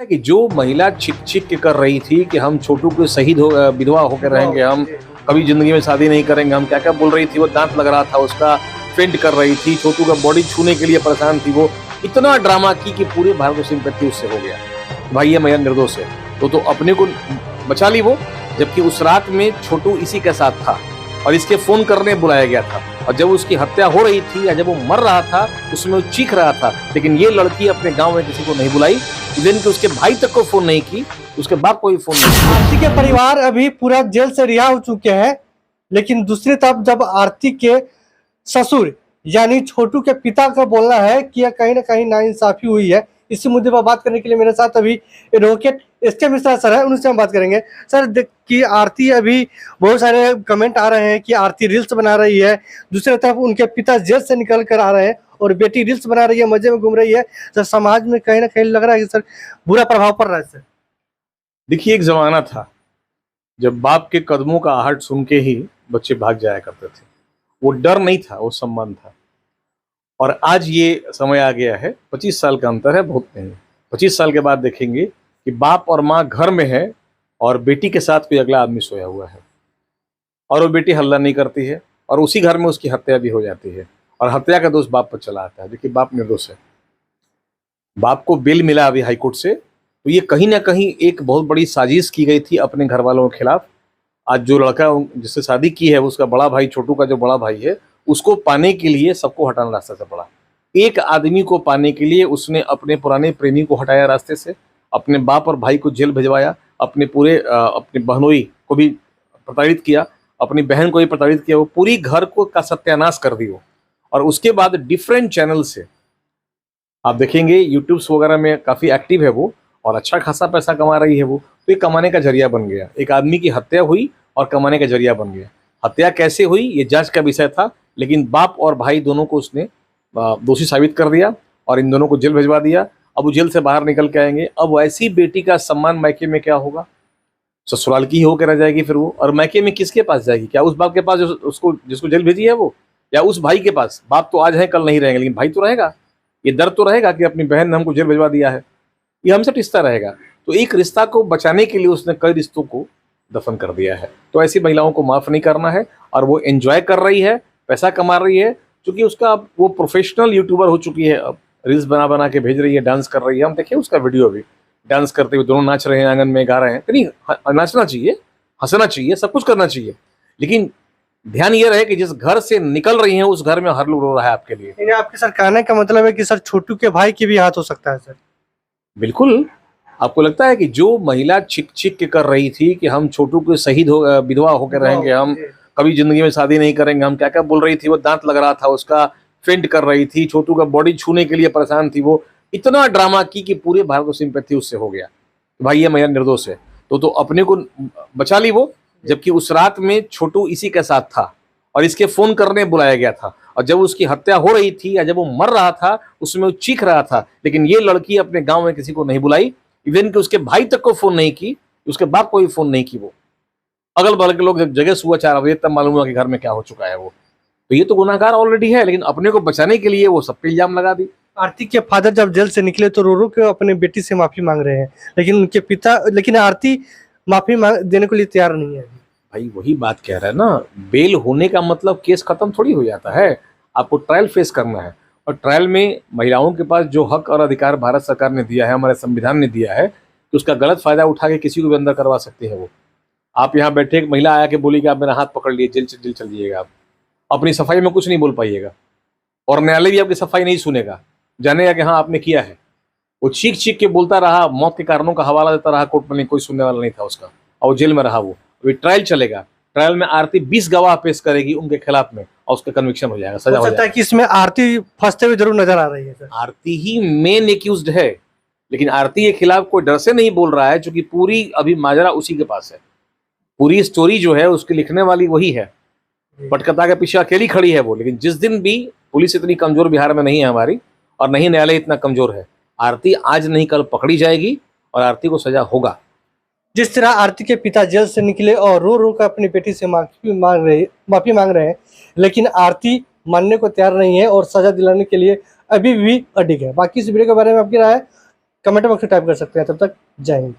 कि जो महिला छिक छिक के कर रही थी कि हम छोटू के शहीद हो विधवा होकर रहेंगे, हम कभी जिंदगी में शादी नहीं करेंगे, हम क्या क्या बोल रही थी, वो दांत लग रहा था उसका, फेंट कर रही थी, छोटू का बॉडी छूने के लिए परेशान थी, वो इतना ड्रामा की कि पूरे भारत को सिंपैथी उससे हो गया। भाई ये महिला निर्दोष है, तो अपने को बचा ली वो, जबकि उस रात में छोटू इसी के साथ था और इसके फोन करने बुलाया गया था। और जब उसकी हत्या हो रही थी या जब वो मर रहा था, उसमें वो चीख रहा था, लेकिन ये लड़की अपने गांव में किसी को नहीं बुलाई, इवन कि उसके भाई तक को फोन नहीं की, उसके बाप को भी फोन नहीं किया। आरती के परिवार अभी पूरा जेल से रिहा हो चुके हैं, लेकिन दूसरी तरफ जब आरती के ससुर यानी छोटू के पिता का बोलना है कि यह कहीं ना कहीं नाइंसाफी हुई है। इसी मुद्दे पर बात करने के लिए मेरे साथ अभी एडवोकेट एस.के. मिश्रा सर है, उनसे हम बात करेंगे। सर कि आरती अभी बहुत सारे कमेंट आ रहे हैं कि आरती रील्स बना रही है, दूसरी तरफ उनके पिता जेल से निकल कर आ रहे हैं और बेटी रील्स बना रही है, मजे में घूम रही है। सर समाज में कहीं ना कहीं लग रहा है कि सर बुरा प्रभाव पड़ रहा है। सर देखिए, एक जमाना था जब बाप के कदमों का आहट सुन के ही बच्चे भाग जाया करते थे। वो डर नहीं था, वो सम्मान था। और आज ये समय आ गया है, 25 साल का अंतर है, बहुत नहीं। 25 साल के बाद देखेंगे कि बाप और माँ घर में है और बेटी के साथ कोई अगला आदमी सोया हुआ है और वो बेटी हल्ला नहीं करती है और उसी घर में उसकी हत्या भी हो जाती है और हत्या का दोष बाप पर चला आता है। देखिए, बाप निर्दोष है। बाप को बेल मिला अभी हाईकोर्ट से, तो ये कहीं ना कहीं एक बहुत बड़ी साजिश की गई थी अपने घर वालों के खिलाफ। आज जो लड़का जिससे शादी की है, उसका बड़ा भाई, छोटू का जो बड़ा भाई है, उसको पाने के लिए सबको हटाना रास्ते से पड़ा। एक आदमी को पाने के लिए उसने अपने पुराने प्रेमी को हटाया रास्ते से, अपने बाप और भाई को जेल भिजवाया, अपने बहनोई को भी प्रताड़ित किया, अपनी बहन को भी प्रताड़ित किया, वो पूरी घर को का सत्यानाश कर दी वो। और उसके बाद डिफरेंट चैनल से आप देखेंगे, यूट्यूब्स वगैरह में काफ़ी एक्टिव है वो और अच्छा खासा पैसा कमा रही है वो। तो ये कमाने का जरिया बन गया। एक आदमी की हत्या हुई और कमाने का जरिया बन गया। हत्या कैसे हुई ये जांच का विषय था, लेकिन बाप और भाई दोनों को उसने दोषी साबित कर दिया और इन दोनों को जेल भिजवा दिया। अब वो जेल से बाहर निकल के आएंगे। अब ऐसी बेटी का सम्मान मायके में क्या होगा? ससुराल की ही होकर रह जाएगी फिर वो। और मायके में किसके पास जाएगी? क्या उस बाप के पास उसको जिसको जेल भेजी है वो, या उस भाई के पास? बाप तो आज है कल नहीं रहेंगे, लेकिन भाई तो रहेगा। ये डर तो रहेगा कि अपनी बहन ने हमको जेल भिजवा दिया है, ये हमसे रिश्ता रहेगा। तो एक रिश्ता को बचाने के लिए उसने कई रिश्तों को दफन कर दिया है। तो ऐसी महिलाओं को माफ नहीं करना है। और वो एंजॉय कर रही है, पैसा कमा रही है, क्योंकि उसका वो प्रोफेशनल यूट्यूबर हो चुकी है। अब रील्स बना बना के भेज रही है, डांस कर रही है। हम देखिए उसका वीडियो भी, डांस करते हुए दोनों नाच रहे हैं, आंगन में गा रहे हैं। नहीं, नाचना चाहिए, हंसना चाहिए, सब कुछ करना चाहिए, लेकिन ध्यान ये रहे कि जिस घर से निकल रही हैं उस घर में हर लोग रो रहा है आपके लिए। आपके सर कहने का मतलब है कि सर छोटू के भाई के भी हाथ हो सकता है। सर बिल्कुल। आपको लगता है कि जो महिला छिक छिक के कर रही थी कि हम छोटू के शहीद हो विधवा होकर रहेंगे, हम कभी जिंदगी में शादी नहीं करेंगे, हम क्या क्या बोल रही थी, वो दांत लग रहा था उसका, फेंट कर रही थी, छोटू का बॉडी छूने के लिए परेशान थी, वो इतना ड्रामा की कि पूरे भारत को सिंपैथी उससे हो गया। भाई ये महिला निर्दोष है, तो अपने को बचा ली वो, जबकि उस रात में छोटू इसी के साथ था और इसके फोन करने बुलाया गया था। और जब उसकी हत्या हो रही थी या जब वो मर रहा था, उसमें वो चीख रहा था, लेकिन ये लड़की अपने गांव में किसी को नहीं बुलाई, इवन कि उसके भाई तक को फोन नहीं की, उसके बाप को भी फोन नहीं की। वो अगल बगल के लोग जब जगह सुबह 4 बजे तब मालूम हुआ कि घर में क्या हो चुका है वो। तो ये तो गुनाहगार ऑलरेडी है, लेकिन अपने को बचाने के लिए वो सब पे इल्जाम लगा दी। आरती के फादर जब जेल से निकले तो रो रो के अपने बेटी से माफी मांग रहे हैं, लेकिन आरती माफी देने के लिए तैयार नहीं है। भाई वही बात कह रहा है ना, बेल होने का मतलब केस खत्म थोड़ी हो जाता है। आपको ट्रायल फेस करना है, और ट्रायल में महिलाओं के पास जो हक और अधिकार भारत सरकार ने दिया है, हमारे संविधान ने दिया है, कि उसका गलत फायदा उठा के किसी को भी अंदर करवा सकते हैं वो। आप यहाँ बैठे एक महिला आया के बोली कि आप मेरा हाथ पकड़ लिए, जेल चल जाइएगा, आप अपनी सफाई में कुछ नहीं बोल पाइएगा और न्यायालय भी आपकी सफाई नहीं सुनेगा, जानेगा कि हाँ आपने किया है। वो चीख चीख के बोलता रहा, मौत के कारणों का हवाला देता रहा कोर्ट में, कोई सुनने वाला नहीं था उसका, और जेल में रहा वो। अभी ट्रायल चलेगा, ट्रायल में आरती 20 गवाह पेश करेगी उनके खिलाफ में और उसका कन्विक्शन हो जाएगा, सजा हो जाएगा। कि इसमें आरती फंसते हुए जरूर नजर आ रही है। सर आरती ही मेन एक्यूज्ड है, लेकिन आरती के खिलाफ कोई डर से नहीं बोल रहा है, क्योंकि पूरी अभी माजरा उसी के पास है। पूरी स्टोरी जो है उसकी लिखने वाली वही है, पटकथा के पीछे अकेली खड़ी है वो। लेकिन जिस दिन भी पुलिस इतनी कमजोर बिहार में नहीं है हमारी, और नहीं न्यायालय इतना कमजोर है, आरती आज नहीं कल पकड़ी जाएगी और आरती को सजा होगा। जिस तरह आरती के पिता जेल से निकले और रो रो कर अपनी बेटी से माफी मांग रहे हैं, लेकिन आरती मानने को तैयार नहीं है और सजा दिलाने के लिए अभी भी अडिग है। बाकी इस वीडियो के बारे में आपकी राय कमेंट बॉक्स में टाइप कर सकते हैं। तब तक जय हिंद।